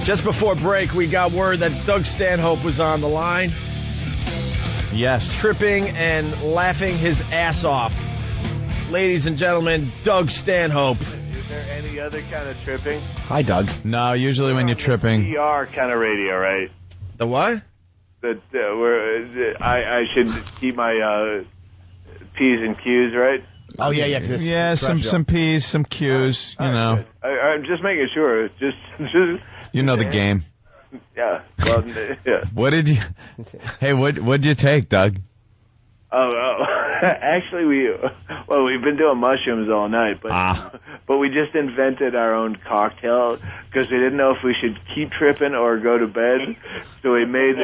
Just before break, we got word that Doug Stanhope was on the line. Yes. Tripping and laughing his ass off. Ladies and gentlemen, Doug Stanhope. Is there any other kind of tripping? Hi, Doug. No, usually when you're tripping. PR kind of radio, right? The what? That I should keep my P's and Q's, right? Oh, yeah. Yeah, some P's, some Q's, you know. I'm just making sure. Just you know the game. Yeah. Well, yeah. What did you... Hey, what'd you take, Doug? Oh. Actually, we've been doing mushrooms all night, but we just invented our own cocktail because we didn't know if we should keep tripping or go to bed. So we made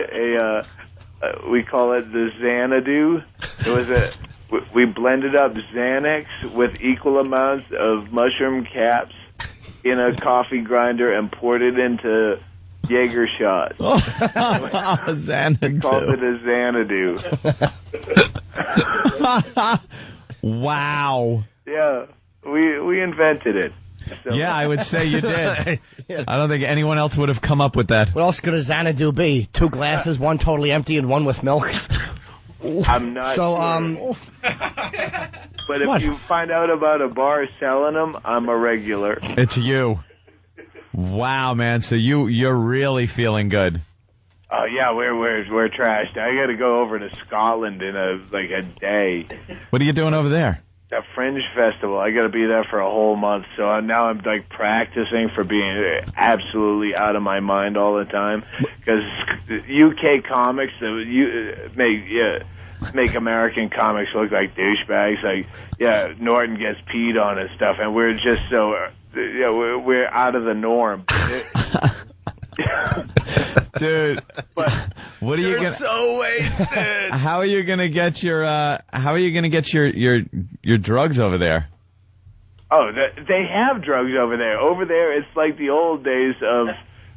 we call it the Xanadu. We blended up Xanax with equal amounts of mushroom caps in a coffee grinder and poured it into Jaeger shots. Xanadu. We called it a Xanadu. Wow. Yeah, we invented it. So. Yeah, I would say you did. I don't think anyone else would have come up with that. What else could a Xanadu be? 2 glasses, one totally empty and one with milk? I'm not sure. But if you find out about a bar selling them, I'm a regular. It's you. Wow, man. So you're really feeling good. Oh yeah, we're trashed. I got to go over to Scotland in a day. What are you doing over there? A fringe festival. I got to be there for a whole month. So now I'm practicing for being absolutely out of my mind all the time because UK comics make American comics look like douchebags. Norton gets peed on and stuff, and we're just so we're out of the norm. Dude, but what are you gonna? So wasted. How are you gonna get your? How are you gonna get your drugs over there? Oh, they have drugs over there. Over there, it's like the old days of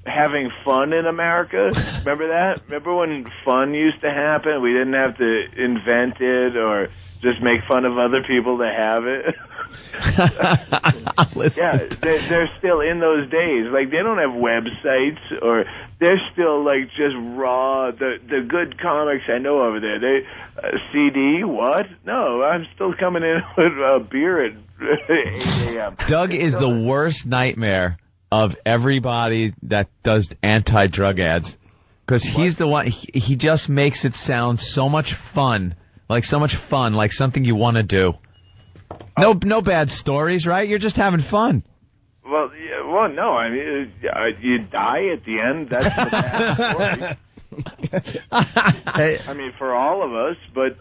having fun in America. Remember that? Remember when fun used to happen? We didn't have to invent it or just make fun of other people to have it. Yeah, they're still in those days. Like, they don't have websites, or they're still just raw. The good comics I know over there. They CD what? No, I'm still coming in with a beer at 8 a.m. Doug is the worst nightmare of everybody that does anti-drug ads, because he's the one. He just makes it sound so much fun, like something you want to do. No bad stories, right? You're just having fun. Well, no. I mean, you die at the end. That's the bad story. I mean, for all of us, but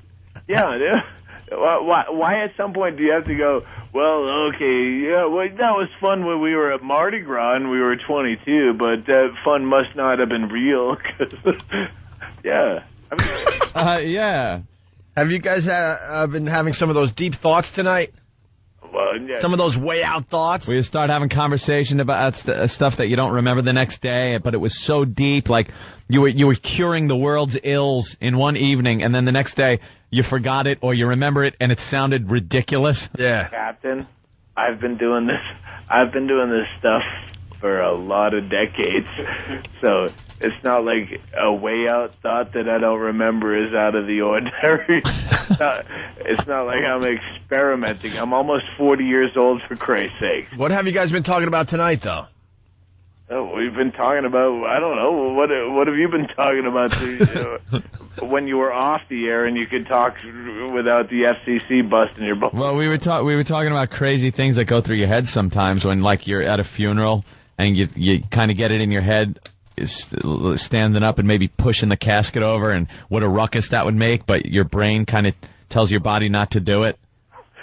yeah. Why at some point do you have to go, well, okay, yeah, well, that was fun when we were at Mardi Gras and we were 22, but that fun must not have been real. Yeah. I mean, yeah. Have you guys been having some of those deep thoughts tonight? Well, yeah. Some of those way out thoughts? Where you start having conversation about stuff that you don't remember the next day, but it was so deep, like you were curing the world's ills in one evening, and then the next day you forgot it or you remember it and it sounded ridiculous. Yeah. Captain, I've been doing this stuff for a lot of decades, so it's not like a way out thought that I don't remember is out of the ordinary. It's not like I'm experimenting. I'm almost 40 years old, for Christ's sake. What have you guys been talking about tonight, though? Oh, we've been talking about, I don't know, what have you been talking about when you were off the air and you could talk without the FCC busting your butt? Well, we were talking about crazy things that go through your head sometimes when, like, you're at a funeral and you kind of get it in your head, standing up and maybe pushing the casket over, and what a ruckus that would make, but your brain kind of tells your body not to do it.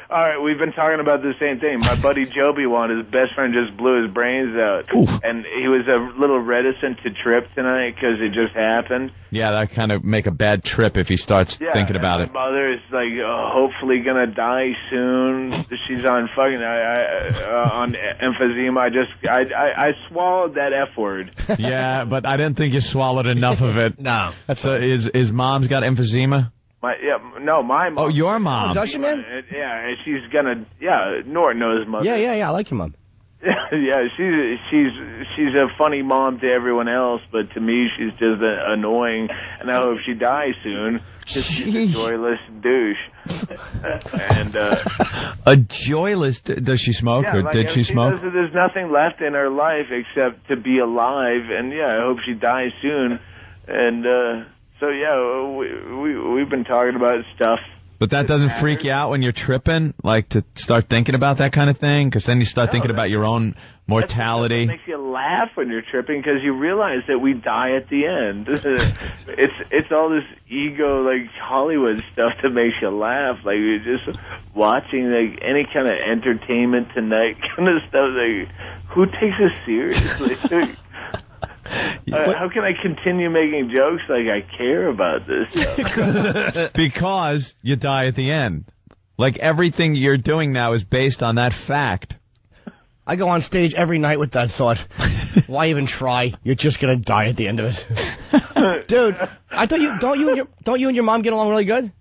All right, we've been talking about the same thing. My buddy Joby his best friend just blew his brains out. Oof. And he was a little reticent to trip tonight because it just happened. Yeah, that kind of make a bad trip if he starts thinking about it. My mother is like, hopefully gonna die soon. She's on fucking on emphysema. I swallowed that F word. Yeah, but I didn't think you swallowed enough of it. No. So his mom's got emphysema? My mom. Oh, your mom. Oh, does she, man? Yeah, and she's gonna. Yeah, Norton knows his mother. Yeah. I like your mom. Yeah, she's a funny mom to everyone else, but to me, she's just annoying, and I hope she dies soon. She's a joyless douche. And a joyless. Does she smoke, or did she smoke? There's nothing left in her life except to be alive, and yeah, I hope she dies soon. And so yeah, we've been talking about stuff. But that doesn't freak you out when you're tripping, like to start thinking about that kind of thing? Because then you start thinking about your own mortality. It makes you laugh when you're tripping because you realize that we die at the end. It's all this ego, like Hollywood stuff that makes you laugh. Like you're just watching like any kind of Entertainment Tonight kind of stuff. Like, who takes us seriously? How can I continue making jokes like I care about this stuff? Because you die at the end. Like everything you're doing now is based on that fact. I go on stage every night with that thought. Why even try? You're just gonna die at the end of it. Dude, I thought don't you and your mom get along really good?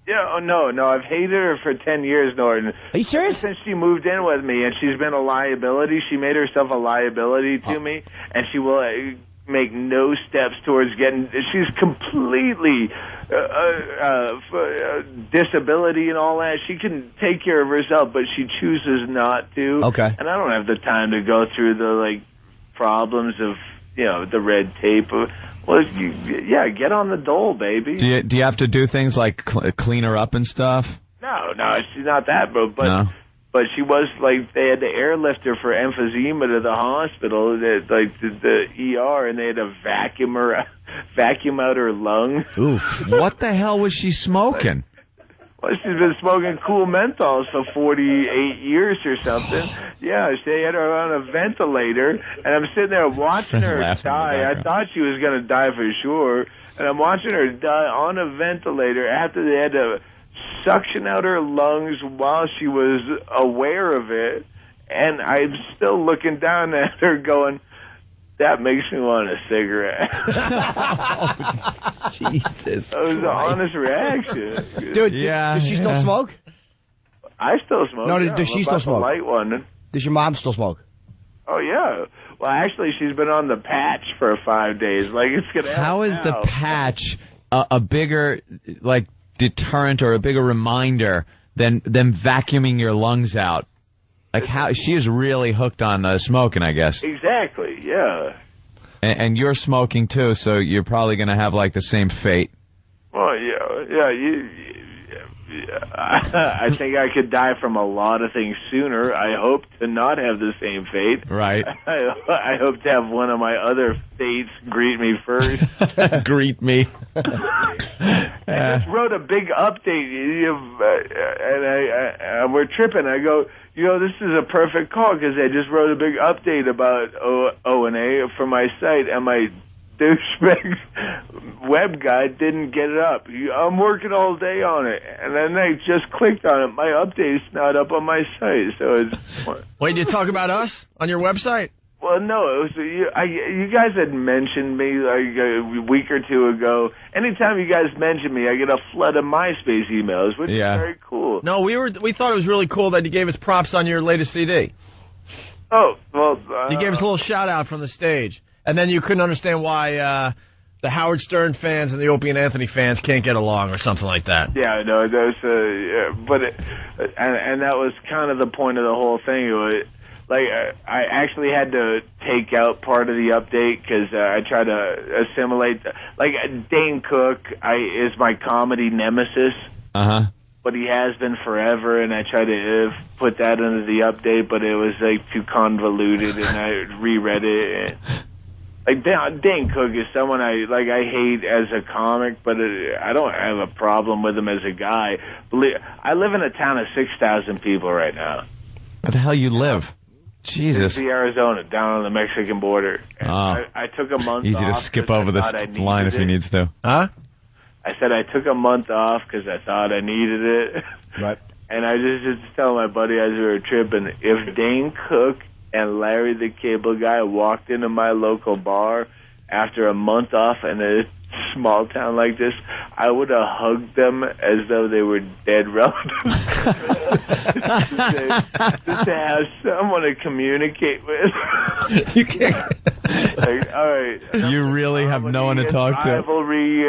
Yeah, no, I've hated her for 10 years, Norton. Are you serious? Since she moved in with me, and she's been a liability. She made herself a liability to me, and she will make no steps towards getting... She's completely disability and all that. She can take care of herself, but she chooses not to. Okay. And I don't have the time to go through the, problems of, the red tape. Well, get on the dole, baby. Do you have to do things like clean her up and stuff? No, she's not that, bro. But no. But she was they had to airlift her for emphysema to the hospital, the ER, and they had to vacuum out her lungs. Oof! What the hell was she smoking? Well, she's been smoking cool menthols for 48 years or something. Yeah, they had her on a ventilator, and I'm sitting there watching her die. I thought she was going to die for sure, and I'm watching her die on a ventilator after they had to suction out her lungs while she was aware of it, and I'm still looking down at her going, that makes me want a cigarette. Oh, Jesus. That was an honest reaction. Dude, does she still smoke? I still smoke. No, does she still smoke? A light one. Does your mom still smoke? Oh, yeah. Well, actually, she's been on the patch for 5 days. Like, it's going to How is the patch a bigger, deterrent or a bigger reminder than them vacuuming your lungs out? Like, how she is really hooked on smoking, I guess. Exactly, yeah. And you're smoking, too, so you're probably going to have, the same fate. Well, yeah. I think I could die from a lot of things sooner. I hope to not have the same fate. Right. I hope to have one of my other fates greet me first. Greet me. I just wrote a big update, and we're tripping. I go, this is a perfect call because I just wrote a big update about O&A for my site, and my douchebag web guy didn't get it up. I'm working all day on it, and then I just clicked on it. My update's not up on my site, so it's... Wait, you talk about us on your website? Well, no, it was, you guys had mentioned me a week or two ago. Anytime you guys mention me, I get a flood of MySpace emails, which is very cool. No, we thought it was really cool that you gave us props on your latest CD. Oh, well... you gave us a little shout-out from the stage. And then you couldn't understand why the Howard Stern fans and the Opie and Anthony fans can't get along or something like that. Yeah, no, and that was kind of the point of the whole thing. It was, I actually had to take out part of the update because I tried to assimilate. Dane Cook is my comedy nemesis. Uh-huh. But he has been forever, and I tried to put that into the update, but it was too convoluted, and I reread it. Dane Cook is someone I hate as a comic, but I don't have a problem with him as a guy. I live in a town of 6,000 people right now. Where the hell you live? Jesus. It's Arizona, down on the Mexican border. And I took a month off. Easy to skip over this line if he needs to. Huh? I said I took a month off because I thought I needed it. Right. And I just telling my buddy as we were tripping, if Dane Cook and Larry the Cable Guy walked into my local bar after a month off and it small town like this, I would have hugged them as though they were dead relatives. just to have someone to communicate with. You can't. Like, all right. You really have no one to talk to. Rivalry